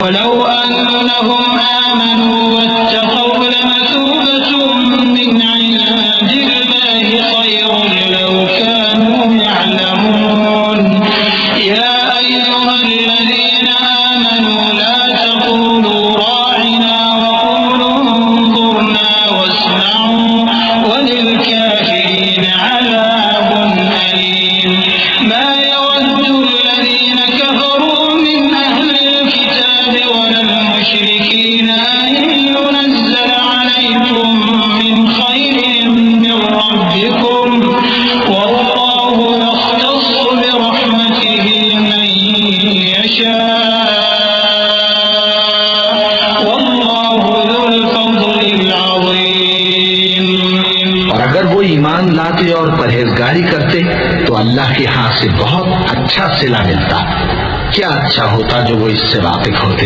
वलौ अन्नहुम आमनू वत्तक़ौ लमसूबतुम मिन इंदिल्लाहि खैरुन लौ कानू यअलमून या अय्युहल्लज़ीना आमनू ला तक़ूलू राइना वक़ूलू انظुरना वस्मअू वलिलकाफिरीन अज़ाबुन अलीम मा यवद्दु الذين كفروا من أهل الكتاب ولا المشركين أن ينزل عليكم من خير من ربكم والله يختص برحمته من يشاء والله ذو الفضل العظيم। और अगर वो ईमान लाते और परहेजगारी करते तो अल्लाह के हाथ से बहुत अच्छा सिला मिलता। क्या अच्छा होता जो वो इससे वाकिफ होते।